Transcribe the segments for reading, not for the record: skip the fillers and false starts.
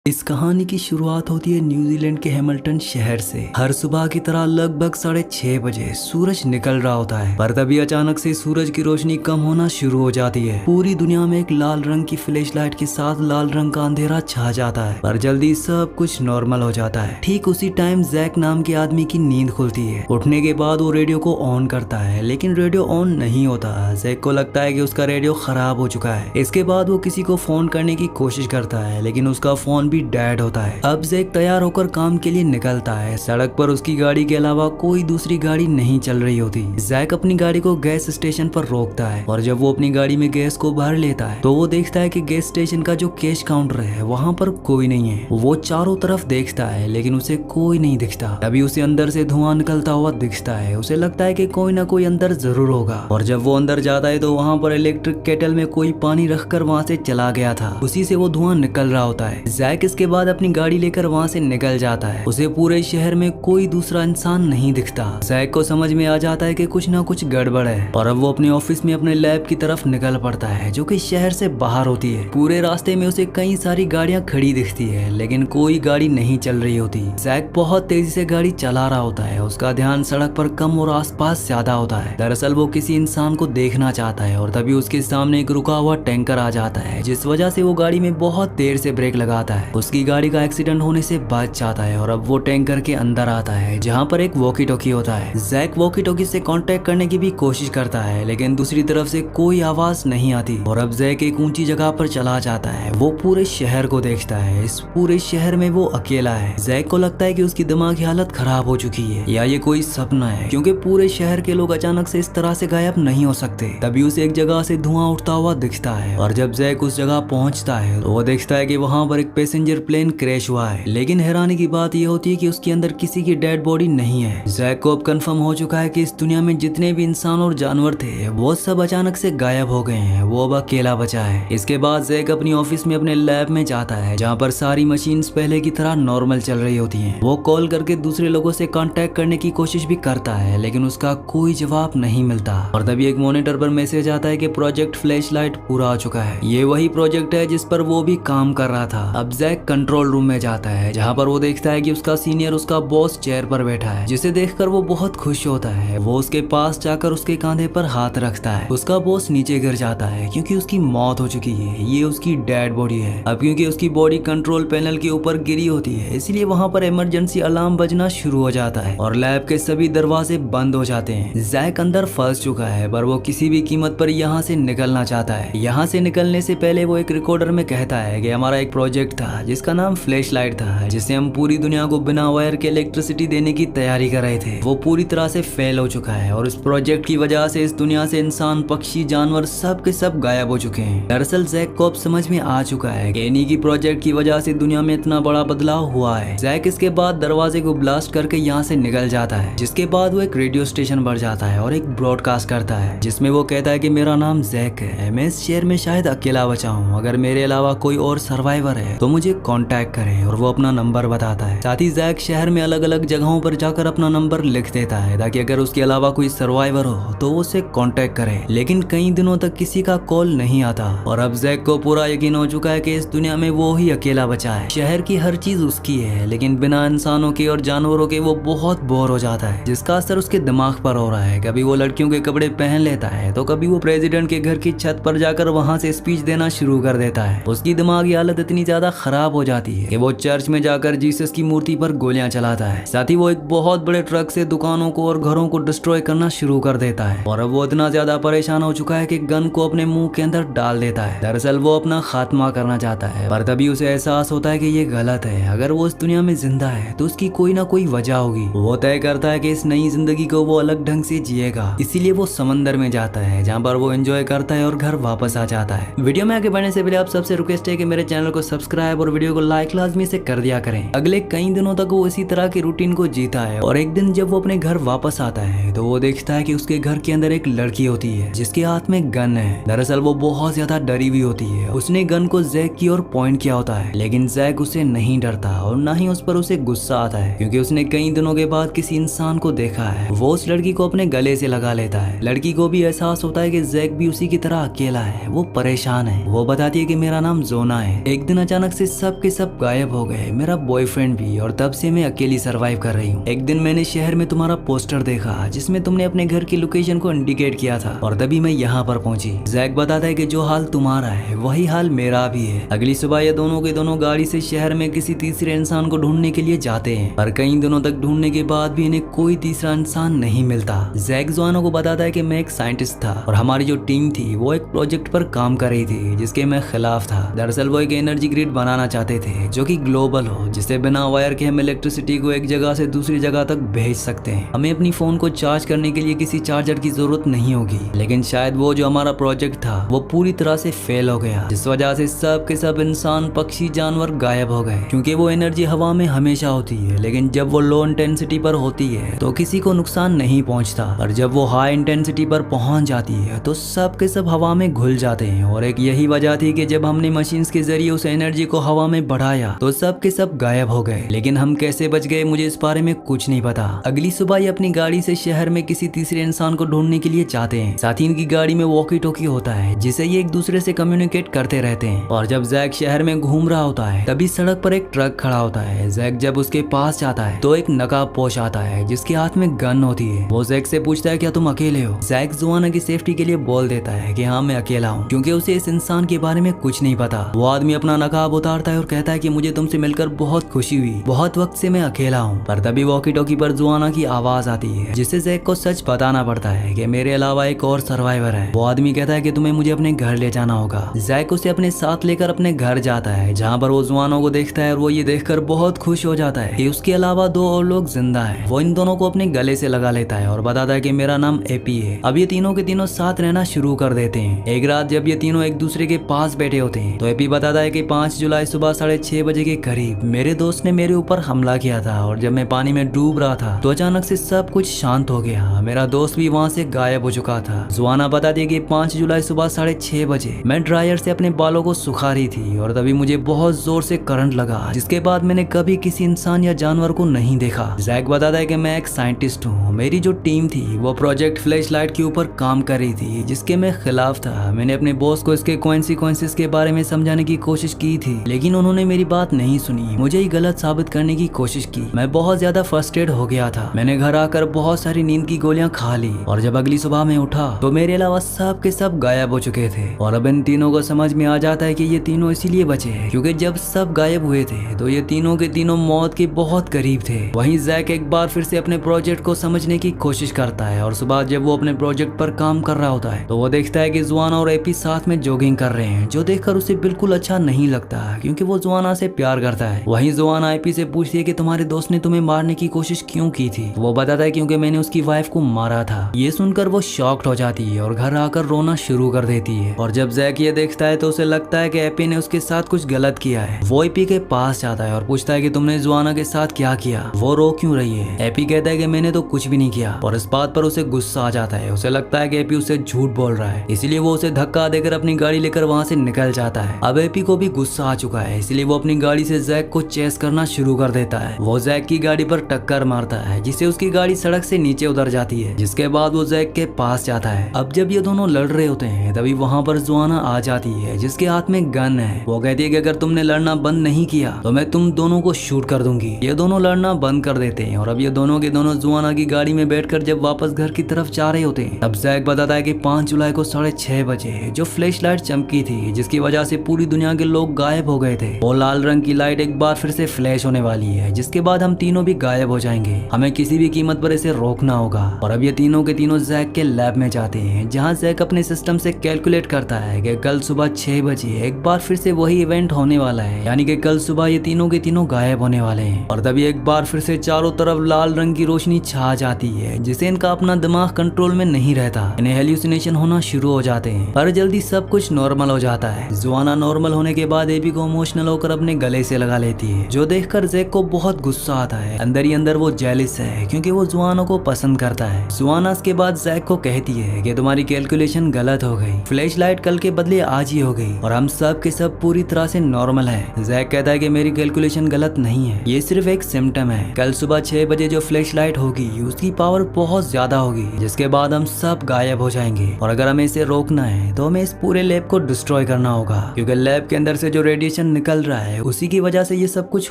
इस कहानी की शुरुआत होती है न्यूजीलैंड के हैमिल्टन शहर से। हर सुबह की तरह लगभग 6:30 बजे सूरज निकल रहा होता है, पर तभी अचानक से सूरज की रोशनी कम होना शुरू हो जाती है। पूरी दुनिया में एक लाल रंग की फ्लैश लाइट के साथ लाल रंग का अंधेरा छा जाता है, पर जल्दी सब कुछ नॉर्मल हो जाता है। ठीक उसी टाइम जैक नाम के आदमी की नींद खुलती है। उठने के बाद वो रेडियो को ऑन करता है, लेकिन रेडियो ऑन नहीं होता। जैक को लगता है कि उसका रेडियो खराब हो चुका है। इसके बाद वो किसी को फोन करने की कोशिश करता है, लेकिन उसका फोन डेड होता है। अब जैक तैयार होकर काम के लिए निकलता है। सड़क पर उसकी गाड़ी के अलावा कोई दूसरी गाड़ी नहीं चल रही होती। जैक अपनी गाड़ी को गैस स्टेशन पर रोकता है, और जब वो अपनी गाड़ी में गैस को भर लेता है तो वो देखता है कि गैस स्टेशन का जो कैश काउंटर है वहाँ पर कोई नहीं है। वो चारों तरफ देखता है, लेकिन उसे कोई नहीं दिखता। तभी उसे अंदर से धुआं निकलता हुआ दिखता है। उसे लगता है कि कोई ना कोई अंदर जरूर होगा, और जब वो अंदर जाता है तो वहाँ पर इलेक्ट्रिक केटल में कोई पानी रखकर वहाँ से चला गया था। उसी से वो धुआं निकल रहा होता है। जैक इसके बाद अपनी गाड़ी लेकर वहाँ से निकल जाता है। उसे पूरे शहर में कोई दूसरा इंसान नहीं दिखता। जैक को समझ में आ जाता है कि कुछ ना कुछ गड़बड़ है, और अब वो अपने ऑफिस में अपने लैब की तरफ निकल पड़ता है, जो कि शहर से बाहर होती है। पूरे रास्ते में उसे कई सारी गाड़ियां खड़ी दिखती है, लेकिन कोई गाड़ी नहीं चल रही होती। जैक बहुत तेजी से गाड़ी चला रहा होता है। उसका ध्यान सड़क पर कम और आसपास ज्यादा होता है। दरअसल वो किसी इंसान को देखना चाहता है, और तभी उसके सामने एक रुका हुआ टैंकर आ जाता है, जिस वजह से वो गाड़ी में बहुत देर से ब्रेक लगाता है। उसकी गाड़ी का एक्सीडेंट होने से बच जाता है, और अब वो टैंकर के अंदर आता है, जहाँ पर एक वॉकी टॉकी होता है। जैक वॉकी टॉकी से कांटेक्ट करने की भी कोशिश करता है, लेकिन दूसरी तरफ से कोई आवाज नहीं आती। और अब जैक एक ऊंची जगह पर चला जाता है। वो पूरे शहर को देखता है। इस पूरे शहर में वो अकेला है। जैक को लगता है कि उसकी दिमागी हालत खराब हो चुकी है, या ये कोई सपना है, क्योंकि पूरे शहर के लोग अचानक से इस तरह से गायब नहीं हो सकते। तभी उसे एक जगह से धुआं उठता हुआ दिखता है, और जब जैक उस जगह पहुंचता है तो वो देखता है कि वहां पर एक पैसेंजर प्लेन क्रैश हुआ है। लेकिन हैरानी की बात यह होती है कि उसके अंदर किसी की डेड बॉडी नहीं है। जैक को अब कंफर्म हो चुका है कि इस दुनिया में जितने भी इंसान और जानवर थे वो सब अचानक से गायब हो गए हैं। वो अब अकेला बचा है। इसके बाद जैक अपनी ऑफिस में अपने लैब में जाता है, जहाँ पर सारी मशीन्स पहले की तरह नॉर्मल चल रही होती हैं। वो कॉल करके दूसरे लोगों से कांटेक्ट करने की कोशिश भी करता है, लेकिन उसका कोई जवाब नहीं मिलता। और तभी एक मॉनिटर पर मैसेज आता है कि प्रोजेक्ट फ्लैश लाइट पूरा हो चुका है। ये वही प्रोजेक्ट है जिस पर वो भी काम कर रहा था। अब जैक कंट्रोल रूम में जाता है, जहाँ पर वो देखता है कि उसका सीनियर उसका बॉस चेयर पर बैठा है, जिसे देखकर वो बहुत खुश होता है। वो उसके पास जाकर उसके कंधे पर हाथ रखता है। उसका बॉस नीचे गिर जाता है, क्योंकि उसकी मौत हो चुकी है। ये उसकी डेड बॉडी है। अब क्योंकि उसकी बॉडी कंट्रोल पैनल के ऊपर गिरी होती है, इसलिए वहाँ पर इमरजेंसी अलार्म बजना शुरू हो जाता है, और लैब के सभी दरवाजे बंद हो जाते हैं। जैक अंदर फंस चुका है, पर वो किसी भी कीमत पर यहाँ से निकलना चाहता है। यहाँ से निकलने से पहले वो एक रिकॉर्डर में कहता है कि हमारा एक प्रोजेक्ट था जिसका नाम फ्लैश लाइट था, जिससे हम पूरी दुनिया को बिना वायर के इलेक्ट्रिसिटी देने की तैयारी कर रहे थे। वो पूरी तरह से फेल हो चुका है, और इस प्रोजेक्ट की वजह से इस दुनिया से इंसान, पक्षी, जानवर सब के सब गायब हो चुके हैं। दरअसल जैक को अब समझ में आ चुका है कि इन्हीं की प्रोजेक्ट की वजह से दुनिया में इतना बड़ा बदलाव हुआ है। जैक इसके बाद दरवाजे को ब्लास्ट करके यहाँ से निकल जाता है, जिसके बाद वो एक रेडियो स्टेशन पर जाता है और एक ब्रॉडकास्ट करता है, जिसमें वो कहता है कि मेरा नाम जैक है। मैं इस शहर में शायद अकेला बचा हूँ। अगर मेरे अलावा कोई और सर्वाइवर है तो मुझे कांटेक्ट करें, और वो अपना नंबर बताता है। साथ ही जैक शहर में अलग अलग जगहों पर जाकर अपना नंबर लिख देता है, ताकि अगर उसके अलावा कोई सर्वाइवर हो तो वो उसे कांटेक्ट करे। लेकिन कई दिनों तक किसी का कॉल नहीं आता, और अब जैक को पूरा यकीन हो चुका है कि इस दुनिया में वो ही अकेला बचा है। शहर की हर चीज उसकी है, लेकिन बिना इंसानों के और जानवरों के वो बहुत बोर हो जाता है, जिसका असर उसके दिमाग पर हो रहा है। कभी वो लड़कियों के कपड़े पहन लेता है, तो कभी वो प्रेसिडेंट के घर की छत पर जाकर वहाँ से स्पीच देना शुरू कर देता है। उसकी दिमागी हालत इतनी ज्यादा खराब हो जाती है कि वो चर्च में जाकर जीसस की मूर्ति पर गोलियां चलाता है। साथ ही वो एक बहुत बड़े ट्रक से दुकानों को और घरों को डिस्ट्रॉय करना शुरू कर देता है, और अब वो इतना ज्यादा परेशान हो चुका है कि गन को अपने मुंह के अंदर डाल देता है। दरअसल वो अपना खात्मा करना चाहता है, पर तभी उसे एहसास होता है कि ये गलत है। अगर वो इस दुनिया में जिंदा है तो उसकी कोई ना कोई वजह होगी। वो तय करता है कि इस नई जिंदगी को वो अलग ढंग से जिएगा। इसीलिए वो समंदर में जाता है, जहाँ पर वो एंजॉय करता है और घर वापस आ जाता है। वीडियो में आगे बढ़ने से पहले आप सबसे रिक्वेस्ट है कि मेरे चैनल को सब्सक्राइब और वीडियो को लाइक लाजमी से कर दिया करें। अगले कई दिनों तक वो इसी तरह की रूटीन को जीता है, और एक दिन जब वो अपने घर वापस आता है तो वो देखता है कि उसके घर के अंदर एक लड़की होती है, जिसके हाथ में गन है। दरअसल वो बहुत ज्यादा डरी हुई होती है। उसने गन को जैक की ओर पॉइंट किया होता है, लेकिन जैक उसे नहीं डरता, और ना ही उस पर उसे गुस्सा आता है, क्योंकि उसने कई दिनों के बाद किसी इंसान को देखा है। वो उस लड़की को अपने गले से लगा लेता है। लड़की को भी एहसास होता है कि जैक भी उसी की तरह अकेला है। वो परेशान है। वो बताती है कि मेरा नाम जोना है। एक दिन अचानक से सब के सब गायब हो गए, मेरा बॉयफ्रेंड भी, और तब से मैं अकेली सरवाइव कर रही हूँ। एक दिन मैंने शहर में तुम्हारा पोस्टर देखा जिसमें तुमने अपने घर की लोकेशन को इंडिकेट किया था और तभी मैं यहाँ पर पहुंची। जैक बताता है कि जो हाल तुम्हारा है वही हाल मेरा भी है। अगली सुबह ये दोनों के दोनों गाड़ी से शहर में किसी तीसरे इंसान को ढूंढने के लिए जाते हैं, पर कई दिनों तक ढूंढने के बाद भी इन्हें कोई तीसरा इंसान नहीं मिलता। जैक जोआना को बताता है कि मैं एक साइंटिस्ट था और हमारी जो टीम थी वो एक प्रोजेक्ट पर काम कर रही थी जिसके मैं खिलाफ था। दरअसल वो एक एनर्जी ग्रिड बनाना चाहते थे जो कि ग्लोबल हो, जिससे बिना वायर के हम इलेक्ट्रिसिटी को एक जगह से दूसरी जगह तक भेज सकते हैं। हमें अपनी फोन को चार्ज करने के लिए किसी चार्जर की जरूरत नहीं होगी। लेकिन शायद वो जो हमारा प्रोजेक्ट था वो पूरी तरह से फेल हो गया, जिस वजह से सब के सब इंसान, पक्षी, जानवर गायब हो गए। क्योंकि वो एनर्जी हवा में हमेशा होती है, लेकिन जब वो लो इंटेंसिटी पर होती है तो किसी को नुकसान नहीं पहुंचता, और जब वो हाई इंटेंसिटी पर पहुंच जाती है तो सब के सब हवा में घुल जाते हैं। और एक यही वजह थी कि जब हमने मशीन्स के जरिए उस एनर्जी को हवा में बढ़ाया तो सब के सब गायब हो गए। लेकिन हम कैसे बच गए मुझे इस बारे में कुछ नहीं पता। अगली सुबह ये अपनी गाड़ी से शहर में किसी तीसरे इंसान को ढूंढने के लिए जाते हैं। साथ ही इनकी गाड़ी में वॉकी टॉकी होता है जिससे ये एक दूसरे से कम्युनिकेट करते रहते हैं। और जब जैक शहर में घूम रहा होता है तभी सड़क पर एक ट्रक खड़ा होता है। जैक जब उसके पास जाता है तो एक नकाबपोश आता है जिसके हाथ में गन होती है। वो जैक से पूछता है क्या तुम अकेले हो? जैक जोआना की सेफ्टी के लिए बोल देता है कि हाँ मैं अकेला हूँ, क्योंकि उसे इस इंसान के बारे में कुछ नहीं पता। वो आदमी अपना नकाब उतारता है और कहता है कि मुझे तुमसे मिलकर बहुत खुशी हुई, बहुत वक्त से मैं अकेला हूँ। पर तभी वॉकी टॉकी पर जोआना की आवाज आती है जिससे जैक को सच बताना पड़ता है कि मेरे अलावा एक और सर्वाइवर है। वो आदमी कहता है कि तुम्हें मुझे अपने घर ले जाना होगा। जैक उसे अपने साथ लेकर अपने घर जाता है जहाँ पर वो जोआना को देखता है और वो ये देखकर बहुत खुश हो जाता है कि उसके अलावा दो और लोग जिंदा हैं। वो इन दोनों को अपने गले से लगा लेता है और बताता है कि मेरा नाम एपी है। अब ये तीनों के तीनों साथ रहना शुरू कर देते हैं। एक रात जब ये तीनों एक दूसरे के पास बैठे होते हैं तो एपी बताता है कि 5 जुलाई सुबह 6:30 बजे के करीब मेरे दोस्त ने मेरे ऊपर हमला किया था और जब मैं पानी में डूब रहा था तो अचानक से सब कुछ शांत हो गया। मेरा दोस्त भी वहाँ से गायब हो चुका था। जोआना बताती है कि 5 जुलाई सुबह 6:30 बजे मैं ड्रायर से अपने बालों को सुखा रही थी और तभी मुझे बहुत जोर से करंट लगा, जिसके बाद मैंने कभी किसी इंसान या जानवर को नहीं देखा। जैक बताता है कि मैं एक साइंटिस्ट हूँ। मेरी जो टीम थी वो प्रोजेक्ट फ्लैश लाइट के ऊपर काम कर रही थी जिसके मैं खिलाफ था। मैंने अपने बॉस को इसके कॉन्सिक्वेंसेस के बारे में समझाने की कोशिश की थी, लेकिन उन्होंने मेरी बात नहीं सुनी, मुझे ही गलत साबित करने की कोशिश की। मैं बहुत ज्यादा फ्रस्ट्रेट हो गया था। मैंने घर आकर बहुत सारी नींद की गोलियां खा ली और जब अगली सुबह मैं उठा तो मेरे अलावा सब के सब गायब हो चुके थे। और अब इन तीनों को समझ में आ जाता है कि ये तीनों इसीलिए बचे हैं क्योंकि जब सब गायब हुए थे तो ये तीनों के तीनों मौत के बहुत करीब थे। वहीं जैक एक बार फिर से अपने प्रोजेक्ट को समझने की कोशिश करता है और सुबह जब वो अपने प्रोजेक्ट पर काम कर रहा होता है तो वो देखता है कि जोआना और एपी साथ में जॉगिंग कर रहे हैं, जो देखकर उसे बिल्कुल अच्छा नहीं लगता क्योंकि वो जोआना से प्यार करता है। वहीं जोआना एपी से पूछती है कि तुम्हारे दोस्त ने तुम्हें मारने की कोशिश क्यों की थी? वो बताता है क्योंकि मैंने उसकी वाइफ को मारा था। ये सुनकर वो शॉक्ड हो जाती है और घर आकर रोना शुरू कर देती है। और जब जैक ये देखता है तो उसे लगता है कि एपी ने उसके साथ कुछ गलत किया है। वो एपी के पास जाता है और पूछता है कि तुमने जोआना के साथ क्या किया, वो रो क्यों रही है? एपी कहता है कि मैंने तो कुछ भी नहीं किया और इस बात पर उसे गुस्सा आ जाता है। उसे लगता है कि एपी उसे झूठ बोल रहा है, इसीलिए वो उसे धक्का देकर अपनी गाड़ी लेकर वहाँ से निकल जाता है। अब एपी को भी गुस्सा आ चुका है, इसलिए वो अपनी गाड़ी से जैक को चेस करना शुरू कर देता है। वो जैक की गाड़ी पर टक्कर मारता है जिससे उसकी गाड़ी सड़क से नीचे उतर जाती है, जिसके बाद वो जैक के पास जाता है। अब जब ये दोनों लड़ रहे होते हैं तभी वहाँ पर जोआना आ जाती है जिसके हाथ में गन है। वो कहती है कि अगर तुमने लड़ना बंद नहीं किया तो मैं तुम दोनों को शूट कर दूंगी। ये दोनों लड़ना बंद कर देते हैं और अब ये दोनों के दोनों जोआना की गाड़ी में बैठकर जब वापस घर की तरफ जा रहे होते हैं तब जैक बताता है कि 5 जुलाई को 6:30 बजे जो फ्लैश लाइट चमकी थी जिसकी वजह से पूरी दुनिया के लोग गायब हो गए थे, वो लाल रंग की लाइट एक बार फिर से फ्लैश होने वाली है, जिसके बाद हम तीनों भी गायब हो जाएंगे। हमें किसी भी कीमत पर इसे रोकना होगा। और अब ये तीनों के तीनों जैक के लैब में जाते हैं जहाँ जैक अपने सिस्टम से कैलकुलेट करता है कि कल सुबह 6 बजे एक बार फिर से वही इवेंट होने वाला है, यानी कि कल सुबह ये तीनों के तीनों गायब होने वाले हैं। और तभी एक बार फिर से चारों तरफ लाल रंग की रोशनी छा जाती है जिससे इनका अपना दिमाग कंट्रोल में नहीं रहता। इन्हें हेल्यूसिनेशन होना शुरू हो जाते हैं, पर जल्दी सब कुछ नॉर्मल हो जाता है। जोआना नॉर्मल होने के बाद एबी को इमोशनल होकर अपने गले से लगा लेती है, जो देखकर जैक को बहुत गुस्सा आता है। अंदर ही अंदर वो जेलिस है क्योंकि वो जोआना को पसंद करता है। जोआना इसके बाद जैक को कहती है कि तुम्हारी कैलकुलेशन गलत हो गई, फ्लैश लाइट कल के बदले आज ही हो गई और हम सब के सब पूरी तरह से नॉर्मल है। जैक कहता है कि मेरी कैलकुलेशन गलत नहीं है, ये सिर्फ एक सिम्टम है। कल सुबह 6 बजे जो फ्लैश लाइट होगी उसकी पावर बहुत ज्यादा होगी, जिसके बाद हम सब गायब हो जाएंगे और अगर हमें इसे रोकना है तो हमें इस पूरे लैब को डिस्ट्रॉय करना होगा, क्योंकि लैब के अंदर से जो रेडिएशन रेडिएशन निकल रहा है उसी की वजह से ये सब कुछ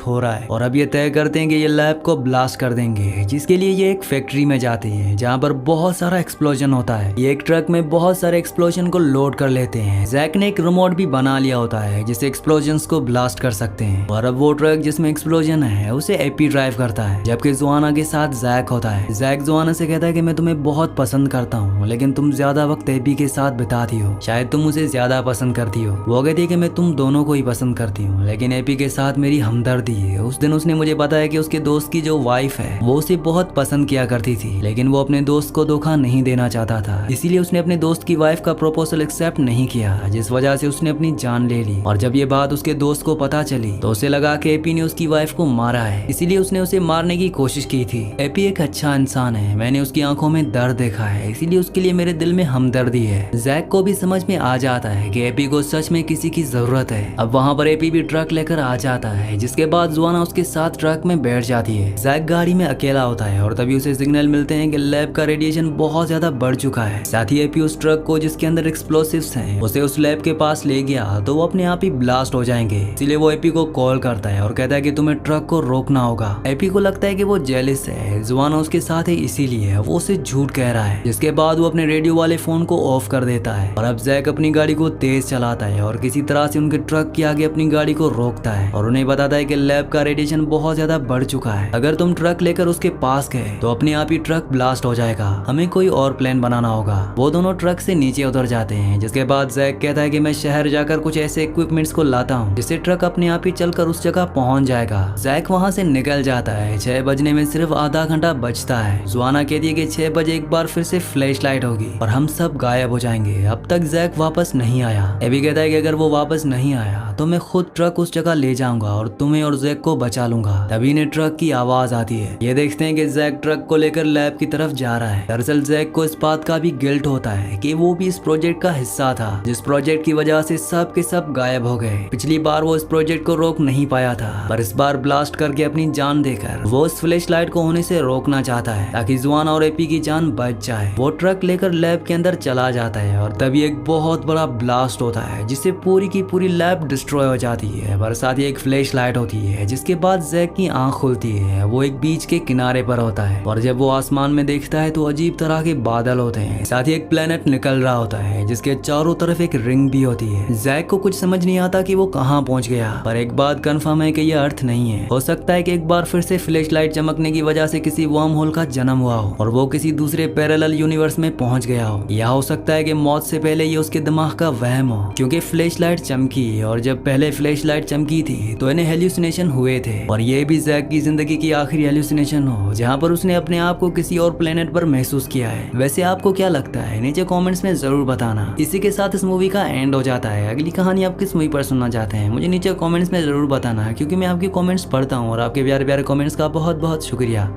हो रहा है। और अब ये तय करते हैं कि ये लैब को ब्लास्ट कर देंगे, जिसके लिए ये एक फैक्ट्री में जाते हैं जहाँ पर बहुत सारा एक्सप्लोजन होता है। ये एक ट्रक में बहुत सारे एक्सप्लोजन को लोड कर लेते हैं। जैक ने एक रिमोट भी बना लिया होता है जिससे एक्सप्लोजन को ब्लास्ट कर सकते हैं। और अब वो ट्रक जिसमें एक्सप्लोजन है उसे एपी ड्राइव करता है, जबकि जोआना के साथ जैक होता है। जैक जोआना से कहता है कि मैं तुम्हें बहुत पसंद करता हूँ, लेकिन तुम ज्यादा वक्त एपी के साथ बिताती हो, शायद तुम उसे ज्यादा पसंद करती हो। वो कहती है कि मैं तुम दोनों को ही पसंद करती हूँ, लेकिन एपी के साथ मेरी हमदर्दी है। उस दिन उसने मुझे बताया कि उसके दोस्त की जो वाइफ है वो उसे बहुत पसंद किया करती थी, लेकिन वो अपने दोस्त को धोखा नहीं देना चाहता था, इसीलिए उसने अपने दोस्त की वाइफ का प्रपोजल एक्सेप्ट नहीं किया, जिस वजह से उसने अपनी जान ले ली। और जब ये बात उसके दोस्त को पता चली तो उसे लगा कि एपी ने उसकी वाइफ को मारा है, इसीलिए उसने उसे मारने की कोशिश की थी। एपी एक अच्छा इंसान है, मैंने उसकी आंखों में दर्द देखा है, इसीलिए उसके लिए मेरे दिल में हमदर्दी है। जैक को भी समझ में आ जाता है कि एपी को सच में किसी की जरूरत है। अब वहाँ पर एपी भी ट्रक लेकर आ जाता है, जिसके बाद जोआना उसके साथ ट्रक में बैठ जाती है। जैक गाड़ी में अकेला होता है और तभी उसे सिग्नल मिलते हैं कि लैब का रेडिएशन बहुत ज्यादा बढ़ चुका है। साथ ही एपी उस ट्रक को जिसके अंदर एक्सप्लोसिव्स हैं उसे उस लैब के पास ले गया तो वो अपने आप ही ब्लास्ट हो जाएंगे। इसीलिए वो एपी को कॉल करता है और कहता है कि तुम्हें ट्रक को रोकना होगा। एपी को लगता है कि वो जेलिस है, जोआना उसके साथ है इसीलिए वो उसे झूठ कह रहा है। जिसके बाद वो अपने रेडियो वाले फोन को ऑफ कर देता है और अब जैक अपनी गाड़ी को तेज चलाता है और किसी तरह से उनके ट्रक के आगे अपनी गाड़ी को रोकता है और उन्हें बताता है कि लैब का रेडिएशन बहुत ज्यादा बढ़ चुका है, अगर तुम ट्रक लेकर उसके पास गए तो अपने आप ही ट्रक ब्लास्ट हो जाएगा, हमें कोई और प्लान बनाना होगा। वो दोनों ट्रक से नीचे उतर जाते हैं, जिसके बाद जैक कहता है कि मैं शहर जाकर कुछ ऐसे इक्विपमेंट्स को लाता हूँ जिससे ट्रक अपने आप ही चलकर उस जगह पहुंच जाएगा। जैक वहाँ से निकल जाता है। 6 बजने में सिर्फ आधा घंटा बचता है। जोआना कहती है कि 6 बजे एक बार फिर से फ्लैश लाइट होगी और हम सब गायब हो जाएंगे। अब तक जैक वापस नहीं आया। एबी कहता है कि अगर वो वापस नहीं आया तो मैं खुद ट्रक उस जगह ले जाऊंगा और तुम्हें और जैक को बचा लूंगा। तभी ने ट्रक की आवाज आती है। ये देखते हैं कि जैक ट्रक को लेकर लैब की तरफ जा रहा है। दरअसल जैक को इस बात का भी गिल्ट होता है कि वो भी इस प्रोजेक्ट का हिस्सा था, जिस प्रोजेक्ट की वजह से सब के सब गायब हो गए। पिछली बार वो इस प्रोजेक्ट को रोक नहीं पाया था, पर इस बार ब्लास्ट करके अपनी जान देकर वो इस फ्लैश लाइट को होने से रोकना चाहता है ताकि जोआना और एपी की जान बच जाए। वो ट्रक लेकर लैब के अंदर चला जाता है और तभी एक बहुत बड़ा ब्लास्ट होता है जिससे पूरी की पूरी लैब डिस्ट्रॉय हो जाती है। पर साथ ही एक फ्लैश लाइट होती है, जिसके बाद जैक की आंख खुलती है। वो एक बीच के किनारे पर होता है और जब वो आसमान में देखता है तो अजीब तरह के बादल होते हैं। साथ ही एक प्लेनेट निकल रहा होता है जिसके चारों तरफ एक रिंग भी होती है। जैक को कुछ समझ नहीं आता कि वो कहाँ पहुंच गया, पर एक बात कंफर्म है कि ये अर्थ नहीं है। हो सकता है कि एक बार फिर से फ्लैश लाइट चमकने की वजह से किसी वर्म होल का जन्म हुआ हो और वो किसी दूसरे पैरेलल यूनिवर्स में पहुंच गया हो, या हो सकता है कि मौत से पहले ये उसके दिमाग का वहम हो, क्योंकि फ्लैश लाइट चमकी और जब पहले फ्लैश लाइट चमकी थी तो इन्हें हेल्यूसिनेशन हुए थे और ये भी जैक की जिंदगी की आखिरी हेल्यूसिनेशन हो जहाँ पर उसने अपने आप को किसी और प्लेनेट पर महसूस किया है। वैसे आपको क्या लगता है, नीचे कमेंट्स में जरूर बताना। इसी के साथ इस मूवी का एंड हो जाता है। अगली कहानी आप किस मूवी पर सुनना चाहते हैं मुझे नीचे कमेंट्स में जरूर बताना, क्योंकि मैं आपके कमेंट्स पढ़ता हूँ और आपके प्यारे प्यारे कमेंट्स का बहुत बहुत शुक्रिया।